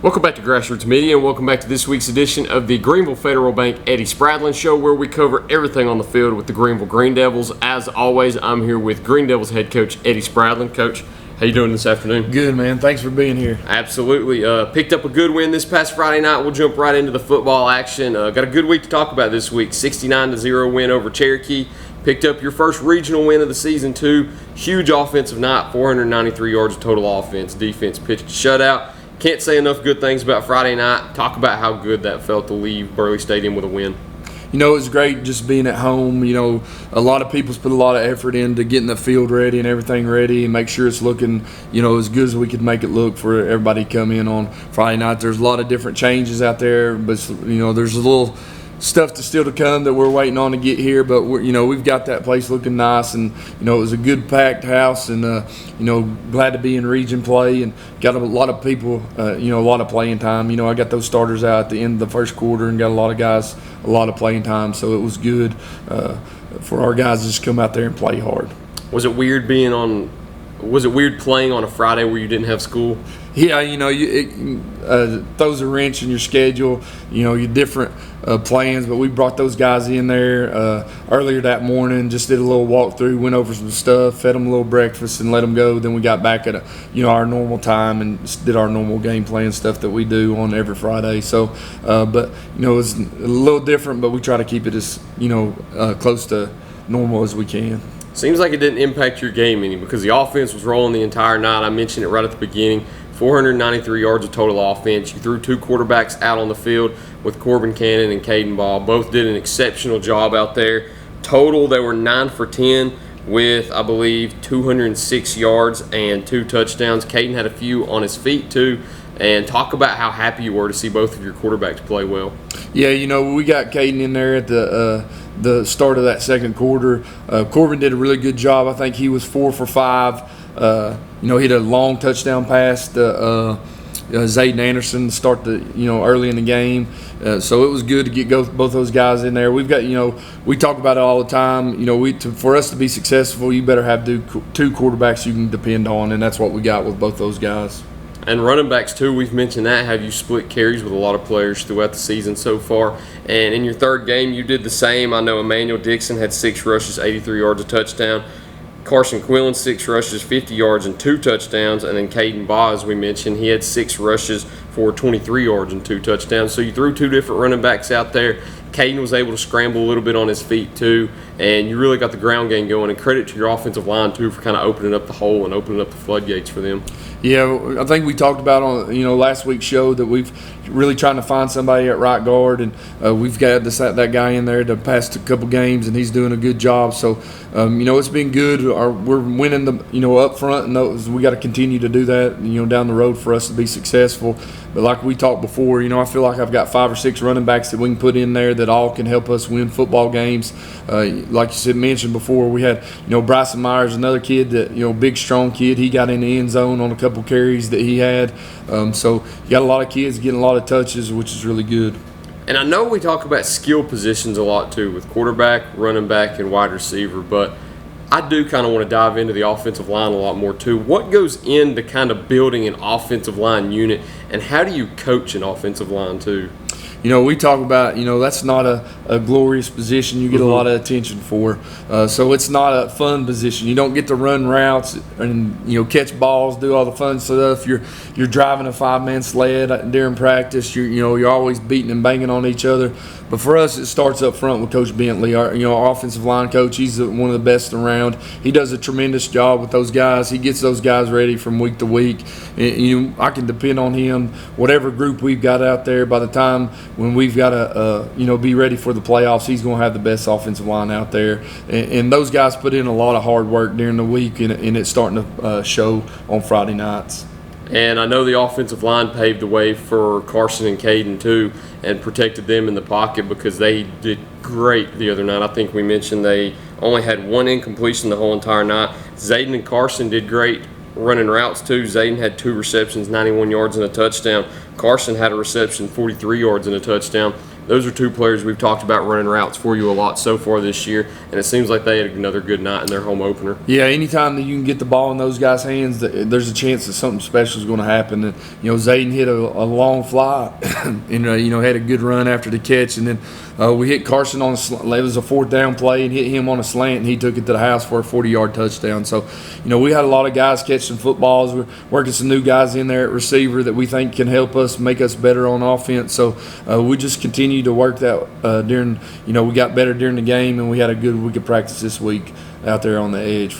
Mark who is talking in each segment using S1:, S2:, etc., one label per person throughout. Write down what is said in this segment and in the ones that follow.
S1: Welcome back to Grassroots Media, and welcome back to this week's edition of the Greeneville Federal Bank Eddie Spradlen Show, where we cover everything on the field with the Greeneville Greene Devils. As always, I'm here with Greene Devils head coach Eddie Spradlen. Coach, how you doing this afternoon?
S2: Good, man. Thanks for being here.
S1: Absolutely. Picked up a good win this past Friday night. We'll jump right into the football action. Got a good week to talk about this week. 69-0 win over Cherokee. Picked up your first regional win of the season, too. Huge offensive night, 493 yards of total offense. Defense pitched a shutout. Can't say enough good things about Friday night. Talk about how good that felt to leave Burley Stadium with a win.
S2: You know, it was great just being at home. You know, a lot of people's put a lot of effort into getting the field ready and everything ready and make sure it's looking, you know, as good as we could make it look for everybody to come in on Friday night. There's a lot of different changes out there, but, you know, there's a little stuff still to come that we're waiting on to get here, but we've got that place looking nice, and it was a good packed house, and glad to be in region play and got a lot of people, a lot of playing time. I got those starters out at the end of the first quarter and got a lot of guys a lot of playing time, so it was good for our guys to just come out there and play hard.
S1: Was it weird playing on a Friday where you didn't have school?
S2: Yeah, it throws a wrench in your schedule, your different plans, but we brought those guys in there earlier that morning, just did a little walkthrough, went over some stuff, fed them a little breakfast, and let them go. Then we got back at our normal time and just did our normal game plan stuff that we do on every Friday. So, but it's a little different, but we try to keep it as close to normal as we can.
S1: Seems like it didn't impact your game any because the offense was rolling the entire night. I mentioned it right at the beginning. 493 yards of total offense. You threw two quarterbacks out on the field with Corbin Cannon and Caden Ball. Both did an exceptional job out there. Total, they were 9 for 10 with, I believe, 206 yards and 2 touchdowns. Caden had a few on his feet, too. And talk about how happy you were to see both of your quarterbacks play well.
S2: Yeah, we got Caden in there at the start of that second quarter. Corbin did a really good job. I think he was 4 for 5. He had a long touchdown pass to Zayden Anderson to start early in the game. So it was good to get both those guys in there. We've got, we talk about it all the time. For us to be successful, you better have two quarterbacks you can depend on, and that's what we got with both those guys.
S1: And running backs, too, we've mentioned that. Have you split carries with a lot of players throughout the season so far? And in your third game, you did the same. I know Emmanuel Dixon had 6 rushes, 83 yards, a touchdown. Carson Quillen, 6 rushes, 50 yards, and 2 touchdowns. And then Caden Baugh, as we mentioned, he had 6 rushes for 23 yards and 2 touchdowns. So you threw 2 different running backs out there. Caden was able to scramble a little bit on his feet, too. And you really got the ground game going. And credit to your offensive line, too, for kind of opening up the hole and opening up the floodgates for them.
S2: Yeah, I think we talked about on last week's show that we've really trying to find somebody at right guard, and we've got that guy in there the past couple games, and he's doing a good job. So, it's been good. We're winning up front, and we got to continue to do that. Down the road for us to be successful. But like we talked before, I feel like I've got 5 or 6 running backs that we can put in there that all can help us win football games. Like you said, mentioned before, we had Bryson Myers, another kid that big strong kid. He got in the end zone on a couple carries that he had. So you got a lot of kids getting a lot of touches, which is really good.
S1: And I know we talk about skill positions a lot too with quarterback, running back, and wide receiver, but I do kind of want to dive into the offensive line a lot more too. What goes into kind of building an offensive line unit, and how do you coach an offensive line too?
S2: We talk about, that's not a glorious position you get a lot of attention for. So it's not a fun position. You don't get to run routes and, catch balls, do all the fun stuff. You're driving a 5-man sled during practice. You're always beating and banging on each other. But for us, it starts up front with Coach Bentley, our offensive line coach. He's one of the best around. He does a tremendous job with those guys. He gets those guys ready from week to week. And, I can depend on him. Whatever group we've got out there, by the time when we've got to, be ready for the playoffs, he's going to have the best offensive line out there. And those guys put in a lot of hard work during the week, and it's starting to show on Friday nights.
S1: And I know the offensive line paved the way for Carson and Caden, too, and protected them in the pocket because they did great the other night. I think we mentioned they only had 1 incompletion the whole entire night. Zayden and Carson did great running routes, too. Zayden had 2 receptions, 91 yards and a touchdown. Carson had a reception, 43 yards and a touchdown. those are two players we've talked about running routes for you a lot so far this year, and it seems like they had another good night in their home opener.
S2: Yeah, anytime that you can get the ball in those guys' hands, there's a chance that something special is going to happen. And, Zayden hit a long fly and, had a good run after the catch. And then we hit Carson on it was a 4th down play and hit him on a slant, and he took it to the house for a 40-yard touchdown. So, we had a lot of guys catching footballs. We're working some new guys in there at receiver that we think can help us, make us better on offense. So we just continue to work that during, we got better during the game, and we had a good week of practice this week out there on the edge.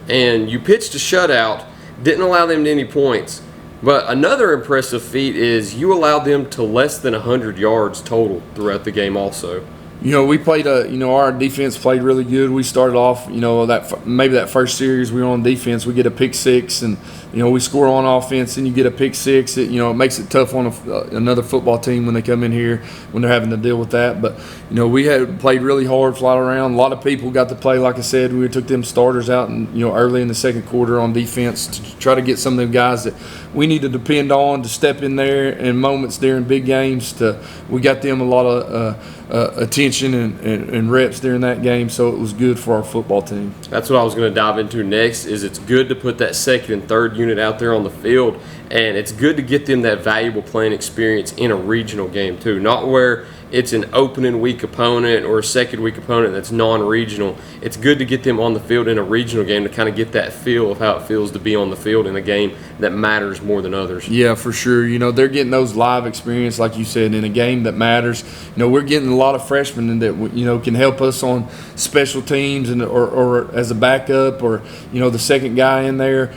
S1: And you pitched a shutout, didn't allow them to any points. But another impressive feat is you allowed them to less than 100 yards total throughout the game also.
S2: We played our defense played really good. We started off, that first series we were on defense, we get a pick 6, and we score on offense, and you get a pick 6. It makes it tough on another football team when they come in here when they're having to deal with that. But we had played really hard, fly around. A lot of people got to play. Like I said, we took them starters out, and early in the second quarter on defense to try to get some of them guys that we need to depend on to step in there in moments during big games. We got them a lot of attention and reps during that game, so it was good for our football team.
S1: That's what I was going to dive into next. Is it's good to put that second and third unit out there on the field, and it's good to get them that valuable playing experience in a regional game too, not where it's an opening week opponent or a second week opponent that's non-regional. It's good to get them on the field in a regional game to kind of get that feel of how it feels to be on the field in a game that matters more than others.
S2: Yeah, for sure. They're getting those live experience, like you said, in a game that matters. We're getting a lot of freshmen that can help us on special teams and or as a backup or the second guy in there.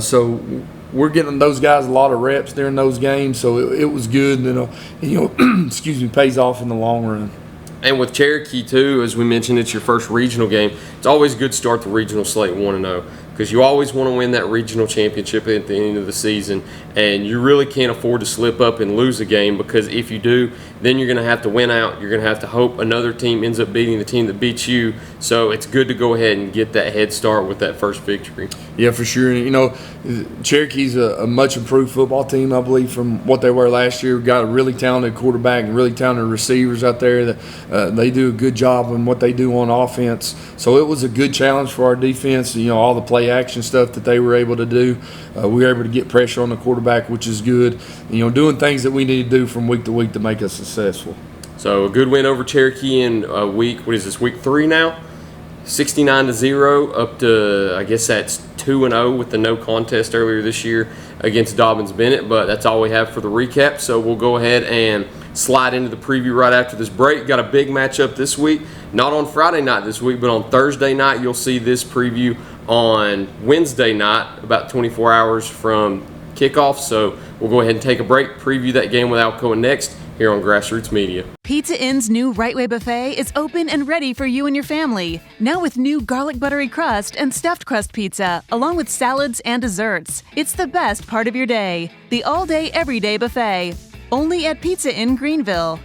S2: So we're getting those guys a lot of reps during those games, so it was good. Excuse me, pays off in the long run.
S1: And with Cherokee too, as we mentioned, it's your first regional game. It's always good to start the regional slate 1-0 because you always want to win that regional championship at the end of the season, and you really can't afford to slip up and lose a game, because if you do, then you're going to have to win out. You're going to have to hope another team ends up beating the team that beats you. So it's good to go ahead and get that head start with that first victory.
S2: Yeah, for sure. Cherokee's a much improved football team, I believe, from what they were last year. We've got a really talented quarterback and really talented receivers out there that they do a good job in what they do on offense. So it was a good challenge for our defense. All the play action stuff that they were able to do. We were able to get pressure on the quarterback, which is good. Doing things that we need to do from week to week to make us successful.
S1: So a good win over Cherokee in week 3 now? 69-0 up to, I guess that's 2-0 with the no contest earlier this year against Dobbins-Bennett, but that's all we have for the recap. So we'll go ahead and slide into the preview right after this break. Got a big matchup this week, not on Friday night this week, but on Thursday night. You'll see this preview on Wednesday night, about 24 hours from kickoff. So we'll go ahead and take a break, preview that game with Alcoa next here on Grassroots Media.
S3: Pizza Inn's new Right Way Buffet is open and ready for you and your family. Now with new garlic buttery crust and stuffed crust pizza, along with salads and desserts. It's the best part of your day. The all-day, everyday buffet. Only at Pizza Inn Greeneville.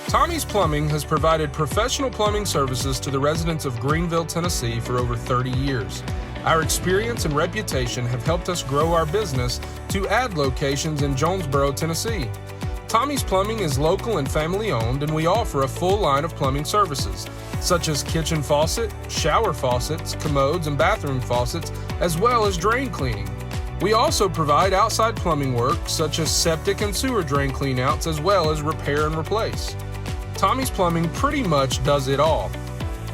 S4: Tommy's Plumbing has provided professional plumbing services to the residents of Greeneville, Tennessee for over 30 years. Our experience and reputation have helped us grow our business to add locations in Jonesboro, Tennessee. Tommy's Plumbing is local and family owned, and we offer a full line of plumbing services, such as kitchen faucet, shower faucets, commodes, and bathroom faucets, as well as drain cleaning. We also provide outside plumbing work, such as septic and sewer drain cleanouts, as well as repair and replace. Tommy's Plumbing pretty much does it all.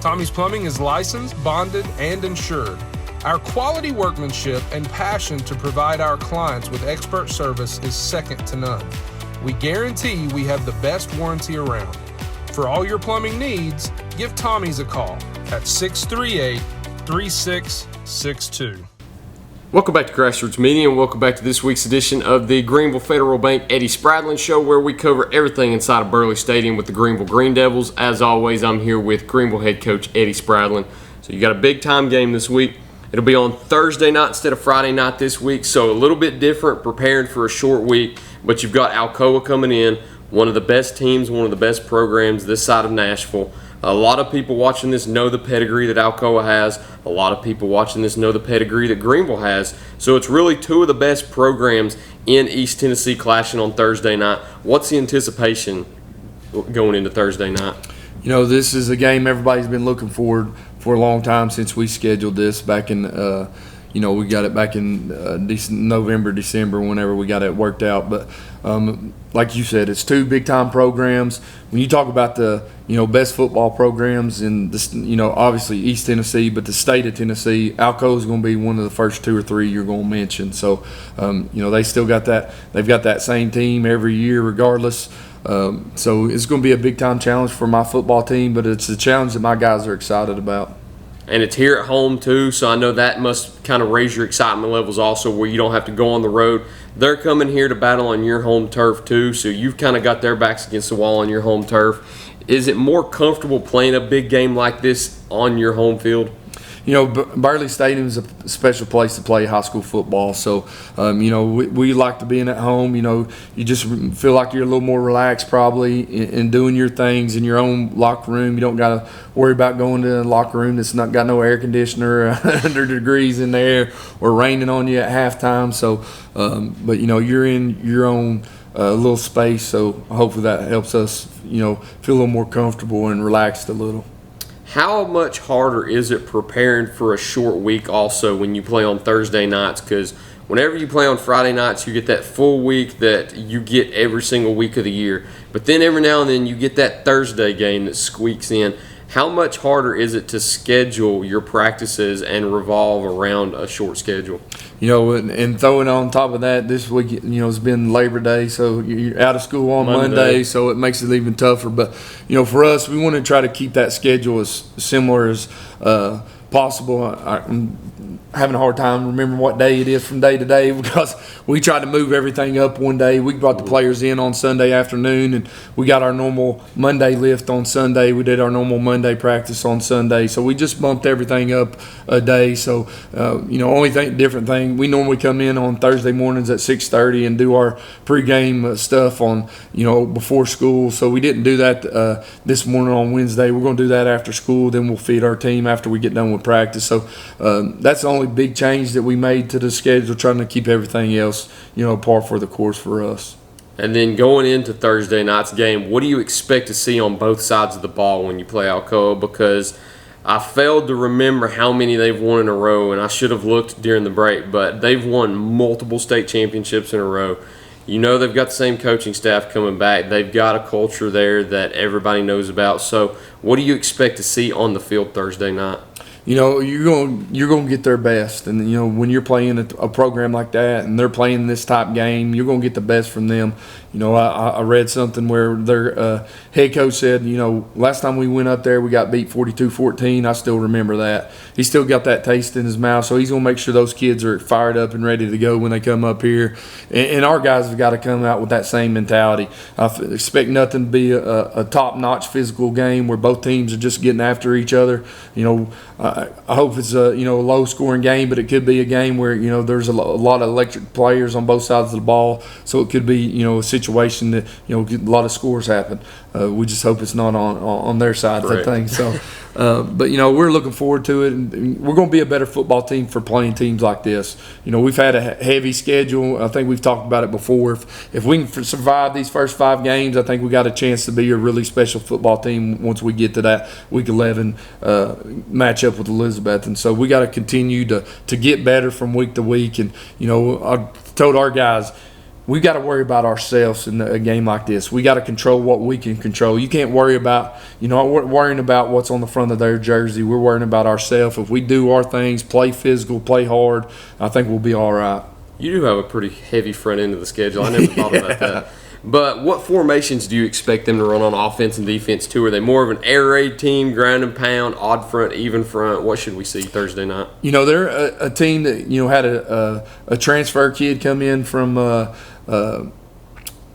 S4: Tommy's Plumbing is licensed, bonded, and insured. Our quality workmanship and passion to provide our clients with expert service is second to none. We guarantee we have the best warranty around. For all your plumbing needs, give Tommy's a call at 638-3662.
S1: Welcome back to Grassroots Media, and welcome back to this week's edition of the Greeneville Federal Bank Eddie Spradlen Show, where we cover everything inside of Burley Stadium with the Greeneville Greene Devils. As always, I'm here with Greeneville head coach Eddie Spradlen. So you got a big-time game this week. It'll be on Thursday night instead of Friday night this week, so a little bit different, preparing for a short week. But you've got Alcoa coming in, one of the best teams, one of the best programs this side of Nashville. A lot of people watching this know the pedigree that Alcoa has. A lot of people watching this know the pedigree that Greeneville has. So it's really two of the best programs in East Tennessee clashing on Thursday night. What's the anticipation going into Thursday night?
S2: This is a game everybody's been looking forward for a long time since we scheduled this back in, we got it back in November, December, whenever we got it worked out. But like you said, it's two big-time programs. When you talk about the, best football programs in this, obviously East Tennessee, but the state of Tennessee, Alcoa is going to be one of the first two or three you're going to mention. So, they still got that. They've got that same team every year regardless. So it's going to be a big-time challenge for my football team, but it's a challenge that my guys are excited about.
S1: And it's here at home too, so I know that must kind of raise your excitement levels also, where you don't have to go on the road. They're coming here to battle on your home turf too, so you've kind of got their backs against the wall on your home turf. Is it more comfortable playing a big game like this on your home field?
S2: Burley Stadium is a special place to play high school football. So, we like to be in at home. You just feel like you're a little more relaxed probably in doing your things in your own locker room. You don't got to worry about going to a locker room that's not got no air conditioner, 100 degrees in there, or raining on you at halftime. So, but you're in your own little space. So hopefully that helps us, feel a little more comfortable and relaxed a little.
S1: How much harder is it preparing for a short week also when you play on Thursday nights? Because whenever you play on Friday nights, you get that full week that you get every single week of the year. But then every now and then you get that Thursday game that squeaks in. How much harder is it to schedule your practices and revolve around a short schedule?
S2: And throwing on top of that, this week, it's been Labor Day, so you're out of school on Monday, so it makes it even tougher. But, for us, we want to try to keep that schedule as similar as possible. I'm having a hard time remembering what day it is from day to day because we tried to move everything up one day. We brought the players in on Sunday afternoon, and we got our normal Monday lift on Sunday. We did our normal Monday practice on Sunday. So we just bumped everything up a day. So, different thing, we normally come in on Thursday mornings at 6:30 and do our pregame stuff on, before school. So we didn't do that this morning on Wednesday. We're going to do that after school. Then we'll feed our team after we get done with practice. So that's the only big change that we made to the schedule, trying to keep everything else, par for the course for us.
S1: And then going into Thursday night's game, what do you expect to see on both sides of the ball when you play Alcoa? Because I failed to remember how many they've won in a row, and I should have looked during the break, but they've won multiple state championships in a row. They've got the same coaching staff coming back. They've got a culture there that everybody knows about. So what do you expect to see on the field Thursday night?
S2: You're going to get their best, and when you're playing a program like that and they're playing this type game, you're going to get the best from them. I read something where their head coach said, last time we went up there, we got beat 42-14. I still remember that. He still got that taste in his mouth, so he's going to make sure those kids are fired up and ready to go when they come up here. And our guys have got to come out with that same mentality. I expect nothing to be a top-notch physical game where both teams are just getting after each other. I hope it's a low-scoring game, but it could be a game where there's a lot of electric players on both sides of the ball, so it could be a situation that a lot of scores happen. We just hope it's not on their side of the thing. So, but we're looking forward to it, and we're going to be a better football team for playing teams like this. We've had a heavy schedule. I think we've talked about it before. If we can survive these first 5 games, I think we got a chance to be a really special football team once we get to that Week 11 matchup with Elizabeth. And so we got to continue to get better from week to week. And I told our guys, we got to worry about ourselves in a game like this. We got to control what we can control. You can't worry about, worrying about what's on the front of their jersey. We're worrying about ourselves. If we do our things, play physical, play hard, I think we'll be all right.
S1: You do have a pretty heavy front end of the schedule. I never thought about that. But what formations do you expect them to run on offense and defense too? Are they more of an air raid team, ground and pound, odd front, even front? What should we see Thursday night?
S2: They're a team that had a transfer kid come in from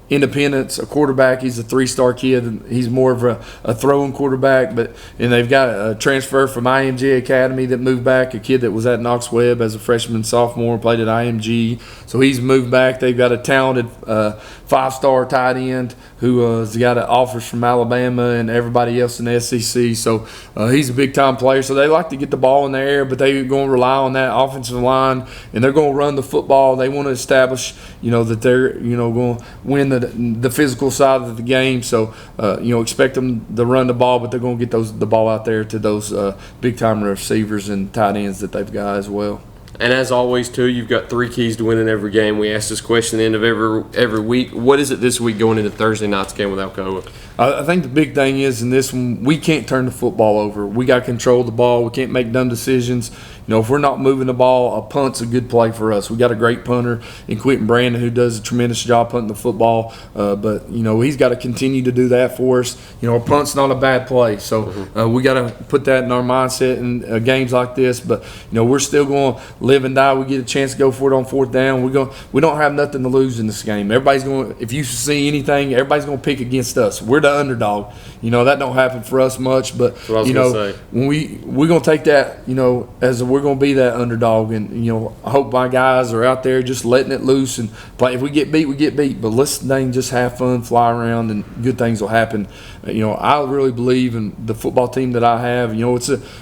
S2: Independence, a quarterback. He's a 3-star kid. He's more of a throwing quarterback. And they've got a transfer from IMG Academy that moved back, a kid that was at Knox Webb as a freshman, sophomore, played at IMG. So he's moved back. They've got a talented 5-star tight end who has got offers from Alabama and everybody else in the SEC. So he's a big-time player. So they like to get the ball in the air, but they're going to rely on that offensive line, and they're going to run the football. They want to establish, that they're, going to win the physical side of the game. So, expect them to run the ball, but they're going to get the ball out there to those big-time receivers and tight ends that they've got as well.
S1: And as always, too, you've got 3 keys to winning every game. We ask this question at the end of every week. What is it this week going into Thursday night's game with Alcoa?
S2: I think the big thing is in this one, we can't turn the football over. We got to control the ball. We can't make dumb decisions. If we're not moving the ball, a punt's a good play for us. We got a great punter in Quentin Brandon who does a tremendous job punting the football. But he's got to continue to do that for us. A punt's not a bad play. So we got to put that in our mindset in games like this. But we're still going to live and die. We get a chance to go for it on 4th down. We don't have nothing to lose in this game. Everybody's going. If you see anything, everybody's going to pick against us. We're the underdog. That don't happen for us much. But when we're going to take that, as we're going to be that underdog, and I hope my guys are out there just letting it loose and play. If we get beat, we get beat. But let's just have fun, fly around, and good things will happen. I really believe in the football team that I have.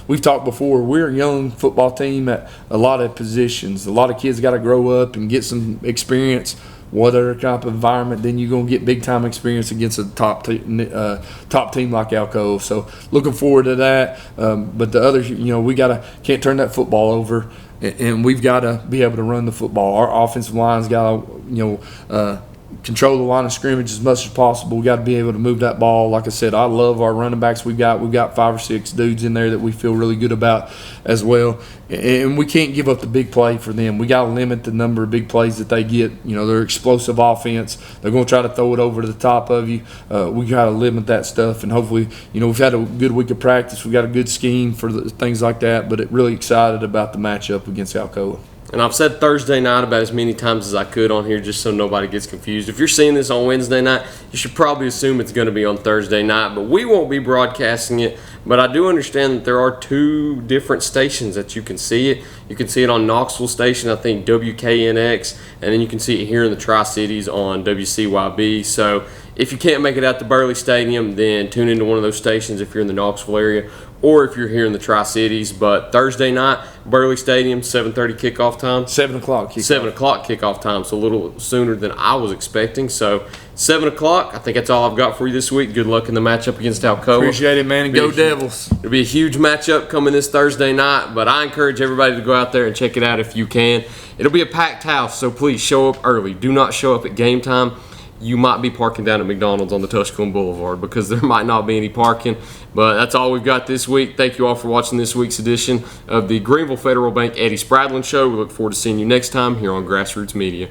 S2: We've talked before. We're a young football team at a lot of positions. A lot of kids got to grow up and get some experience. What other type of environment, then you're going to get big-time experience against a top team like Alcoa. So looking forward to that. But the other, we can't turn that football over, and we've got to be able to run the football. Our offensive line's got to, control the line of scrimmage as much as possible. We got to be able to move that ball. Like I said, I love our running backs. We've got 5 or 6 dudes in there that we feel really good about as well. And we can't give up the big play for them. We got to limit the number of big plays that they get. They're explosive offense. They're going to try to throw it over to the top of you. We got to limit that stuff. And hopefully, we've had a good week of practice. We got a good scheme for things like that. But really excited about the matchup against Alcoa.
S1: And I've said Thursday night about as many times as I could on here just so nobody gets confused. If you're seeing this on Wednesday night, you should probably assume it's going to be on Thursday night. But we won't be broadcasting it. But I do understand that there are 2 different stations that you can see it. You can see it on Knoxville Station, I think WKNX, and then you can see it here in the Tri-Cities on WCYB. So if you can't make it out to Burley Stadium, then tune into one of those stations if you're in the Knoxville area, or if you're here in the Tri-Cities. But Thursday night, Burley Stadium, 7:30 kickoff time.
S2: 7 o'clock kickoff.
S1: 7 o'clock kickoff time, so a little sooner than I was expecting. So 7 o'clock, I think that's all I've got for you this week. Good luck in the matchup against Alcoa.
S2: Appreciate it, man, and go Devils.
S1: It'll be a huge matchup coming this Thursday night, but I encourage everybody to go out there and check it out if you can. It'll be a packed house, so please show up early. Do not show up at game time. You might be parking down at McDonald's on the Tusculum Boulevard because there might not be any parking. But that's all we've got this week. Thank you all for watching this week's edition of the Greeneville Federal Bank Eddie Spradlen Show. We look forward to seeing you next time here on Grassroots Media.